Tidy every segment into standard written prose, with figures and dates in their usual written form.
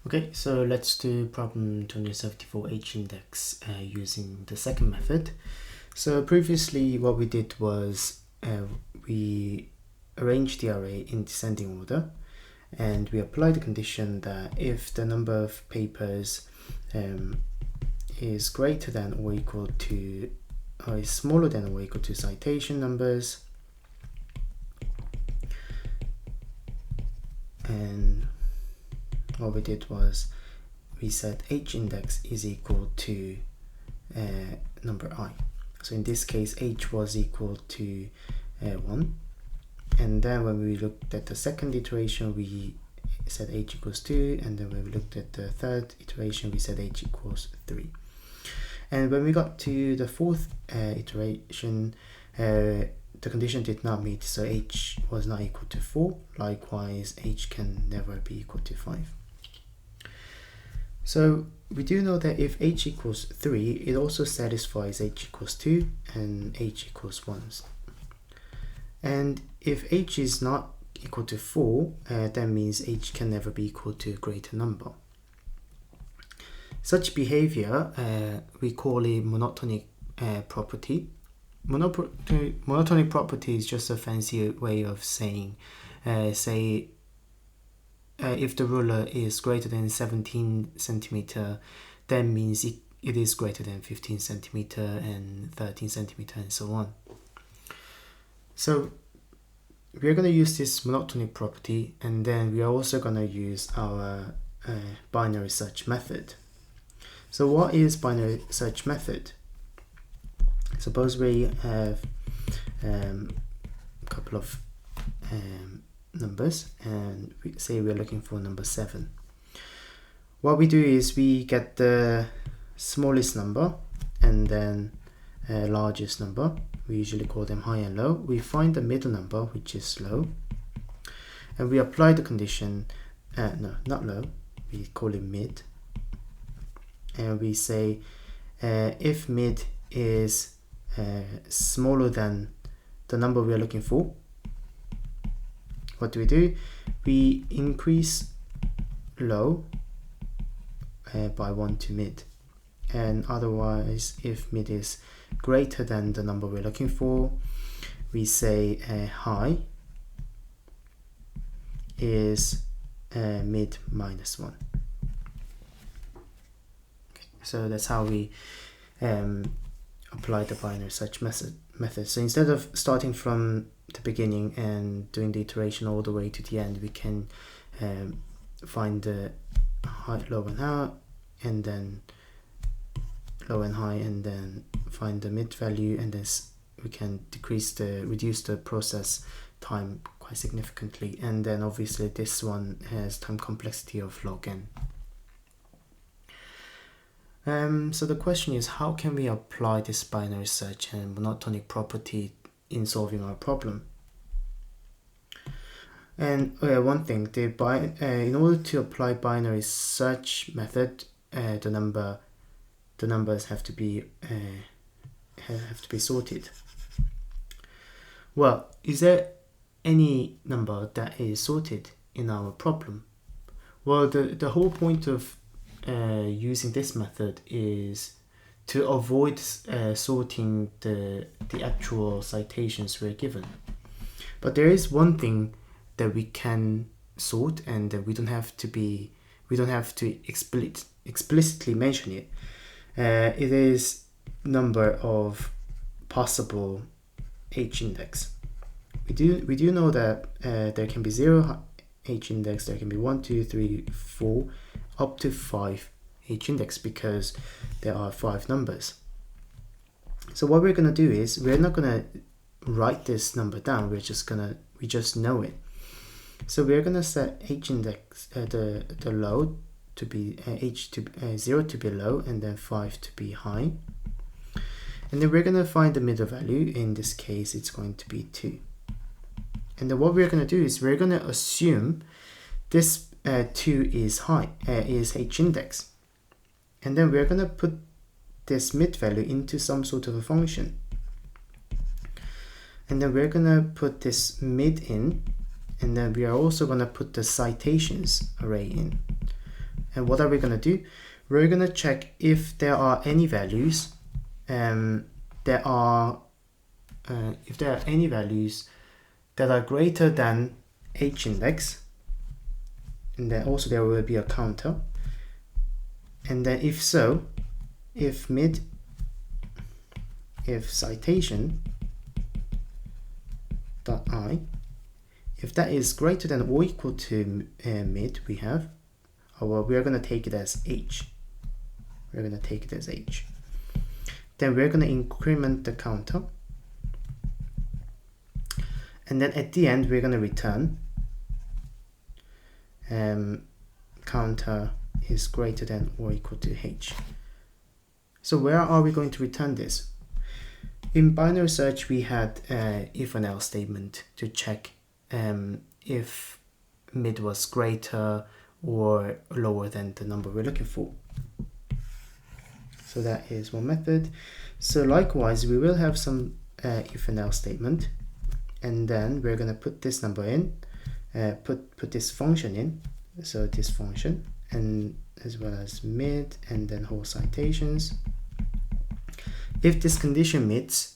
Okay, so let's do problem 274 H-index using the second method. So previously what we did was we arranged the array in descending order, and we applied the condition that if the number of papers is greater than or equal to, or is smaller than or equal to citation numbers, and what we did was we said H index is equal to number I. So in this case, H was equal to 1. And then when we looked at the second iteration, we said H equals 2. And then when we looked at the third iteration, we said H equals 3. And when we got to the fourth iteration, the condition did not meet, so H was not equal to 4. Likewise, H can never be equal to 5. So we do know that if H equals 3, it also satisfies H equals 2 and H equals 1. And if H is not equal to 4, that means H can never be equal to a greater number. Such behavior, we call a monotonic property. Monotonic property is just a fancy way of saying, say, if the ruler is greater than 17 centimeter, that means it is greater than 15 centimeter and 13 centimeter and so on. So we are going to use this monotonic property, and then we are also going to use our binary search method. So what is binary search method? Suppose we have a couple of numbers, and we say we're looking for number 7. What we do is we get the smallest number and then largest number. We usually call them high and low. We find the middle number, which is low, and we apply the condition, no, not low, we call it mid, and we say if mid is smaller than the number we are looking for, what do? We increase low by 1 to mid. And otherwise, if mid is greater than the number we're looking for, we say high is mid minus 1. Okay, so that's how we apply the binary search method. So instead of starting from the beginning and doing the iteration all the way to the end, we can find the high, low and high, and then low and high, and then find the mid value, and then we can reduce the process time quite significantly. And then obviously this one has time complexity of log n. So the question is, how can we apply this binary search and monotonic property in solving our problem? And one thing, in order to apply binary search method, the numbers have to be sorted. Well, is there any number that is sorted in our problem? Well, the whole point of using this method is to avoid sorting the actual citations we're given. But there is one thing that we can sort, and that we don't have to explicitly mention it. It is number of possible H-index. We do know that there can be 0 H-index, there can be 1, 2, 3, 4, up to 5 H-index, because there are 5 numbers. So what we're going to do is, we're not going to write this number down, we just know it. So we're going to set H-index, the low to be 0 to be low, and then 5 to be high. And then we're going to find the middle value. In this case, it's going to be 2. And then what we're going to do is, we're going to assume this 2 is is H-index. And then we're going to put this mid value into some sort of a function. And then we're going to put this mid in, and then we are also going to put the citations array in. And what are we going to do? We're going to check if there are any values if there are any values that are greater than H-index, and then also there will be a counter. And then if so, if citation dot I, if that is greater than or equal to mid, we are going to take it as H. We're going to take it as H. Then we're going to increment the counter. And then at the end, we're going to return counter is greater than or equal to H. So where are we going to return this? In binary search, we had if and else statement to check if mid was greater or lower than the number we're looking for. So that is one method. So likewise, we will have some if and else statement, and then we're going to put this number in, put this function in, so this function, and as well as mid, and then whole citations. If this condition meets,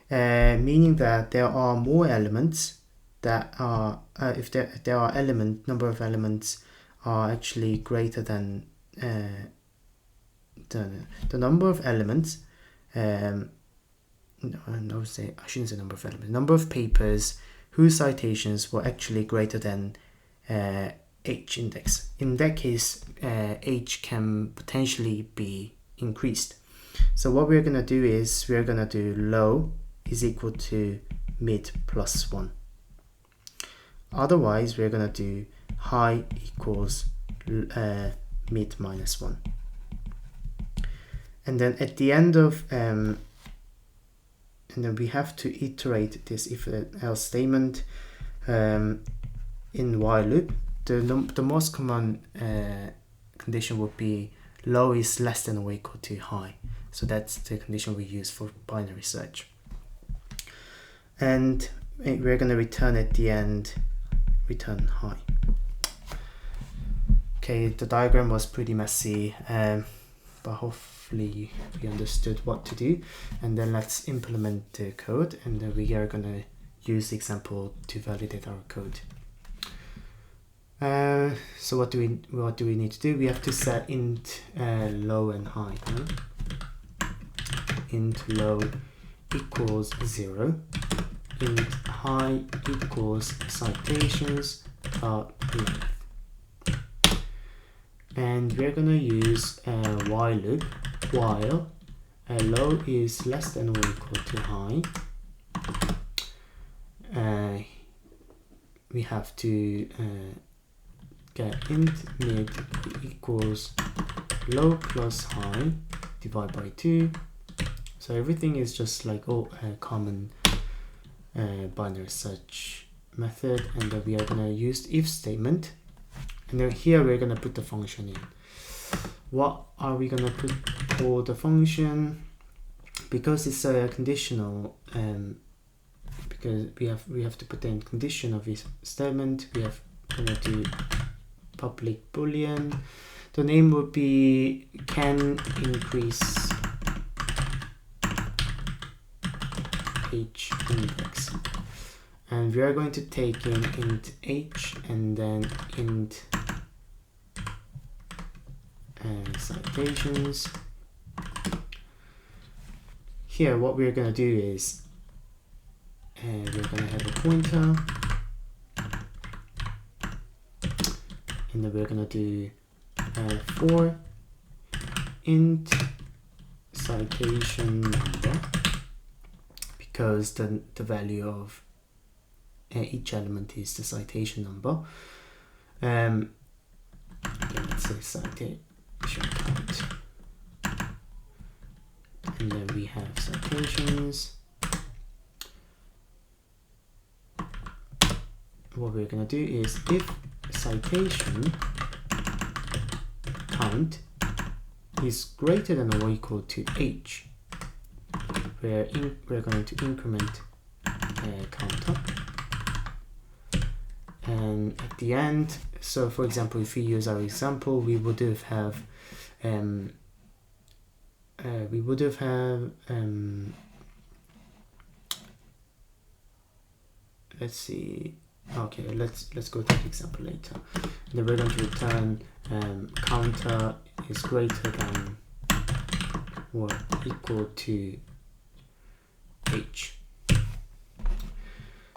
meaning that there are more elements that are, if there are number of elements are actually greater than the number of elements, I shouldn't say number of elements, number of papers whose citations were actually greater than H index. In that case, H can potentially be increased. So what we're going to do is we're going to do low is equal to mid plus 1. Otherwise, we're going to do high equals mid minus 1. And then at the end of, and then we have to iterate this if else statement in while loop. The most common condition would be low is less than or equal to high. So that's the condition we use for binary search. And we're going to return at the end, return high. Okay, the diagram was pretty messy, but hopefully we understood what to do. And then let's implement the code, and then we are going to use the example to validate our code. So what do we need to do? We have to set int low and high. Int low equals 0. Int high equals citations length. And we're gonna use a while loop while low is less than or equal to high. We have to get int mid equals low plus high divided by 2. So everything is just like common binary search method, and then we are going to use if statement, and then here we're going to put the function in. What are we going to put for the function? Because it's a conditional, because we have to put in condition of this statement, we have going to do public boolean. The name would be can increase H index, and we are going to take in int H and then int citations. Here what we're going to do is we're going to have a pointer, and then we're going to do for int citation number, because the value of each element is the citation number. Let's say citation count, and then we have citations. What we're going to do is if citation count is greater than or equal to H, we're going to increment counter, and at the end, so for example, if we use our example, we would have let's see. Okay, let's go to the example later. And then we're going to return counter is greater than or equal to h.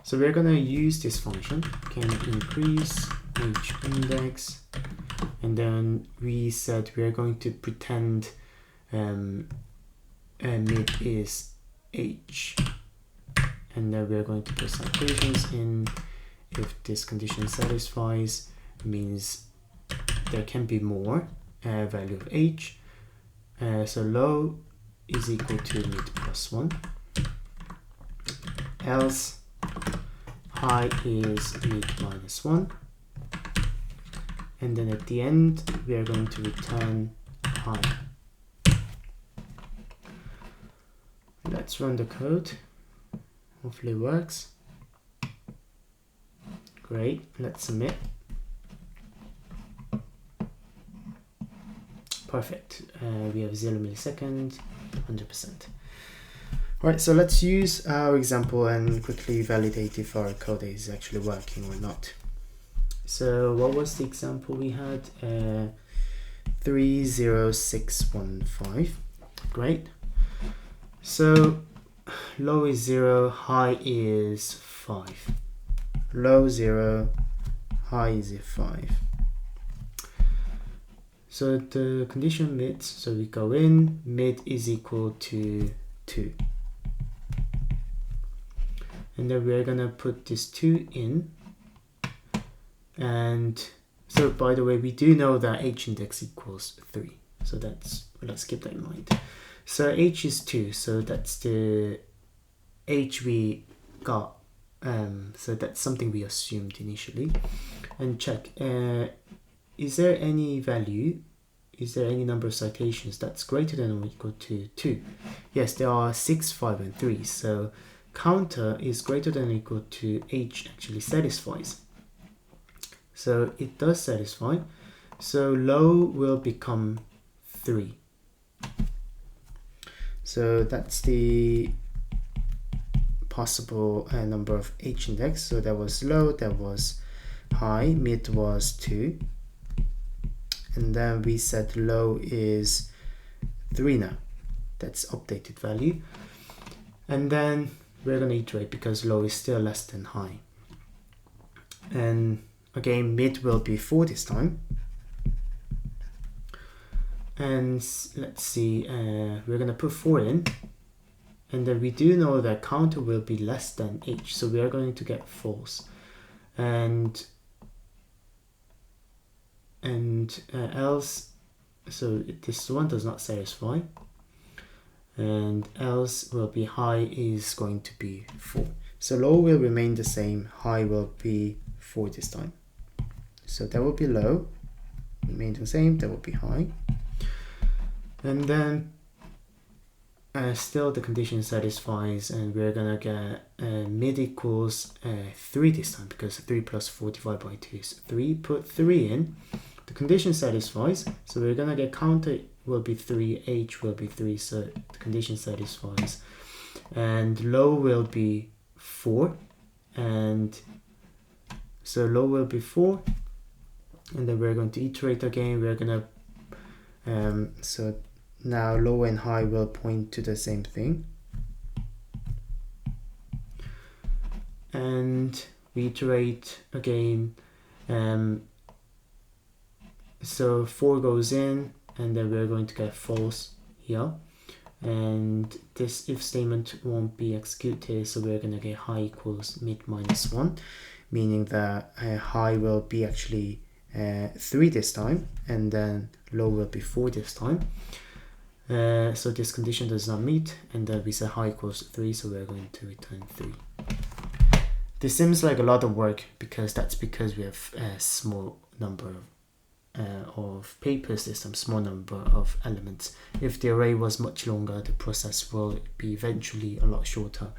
So we're going to use this function, can increase H-index, and then we said we are going to pretend mid is h, and then we're going to put some equations in. If this condition satisfies, means there can be more value of h. So low is equal to mid plus 1, else high is mid minus 1, and then at the end we are going to return high. Let's run the code, hopefully it works. Great, let's submit. Perfect, we have 0 milliseconds, 100%. Alright, so let's use our example and quickly validate if our code is actually working or not. So what was the example we had? 30615. Great. So low is 0, high is 5. Low 0, high is 5. So the condition mid, so we go in, mid is equal to 2. And then we're gonna put this 2 in. And so by the way, we do know that H-index equals 3. So let's keep that in mind. So H is 2, so that's the H we got. So that's something we assumed initially. And check, is there any value, is there any number of citations that's greater than or equal to 2? Yes, there are 6, 5, and 3. So counter is greater than or equal to H actually satisfies. So it does satisfy. So low will become 3. So that's the possible number of H-index. So that was low, that was high, mid was 2. And then we said low is 3 now. That's updated value. And then we're going to iterate because low is still less than high. And again, mid will be 4 this time. And let's see, we're going to put 4 in. And then we do know that counter will be less than h, so we are going to get false. And else, so this one does not satisfy. And else will be high is going to be 4. So low will remain the same, high will be 4 this time. So that will be low, remain the same, that will be high. And then still the condition satisfies, and we're gonna get mid equals 3 this time, because 3 plus 4 divided by 2 is 3. Put 3 in, the condition satisfies, so we're gonna get counter will be 3, h will be 3, so the condition satisfies. And low will be 4, and so low will be 4, and then we're going to iterate again. We're gonna so now low and high will point to the same thing, and we iterate again. So 4 goes in, and then we're going to get false here, and this if statement won't be executed, so we're going to get high equals mid minus 1, meaning that high will be actually 3 this time, and then low will be 4 this time. So this condition does not meet, and then we say high equals 3, so we're going to return 3. This seems like a lot of work, because we have a small number of papers, there's some small number of elements. If the array was much longer, the process will be eventually a lot shorter.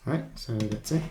Alright, so that's it.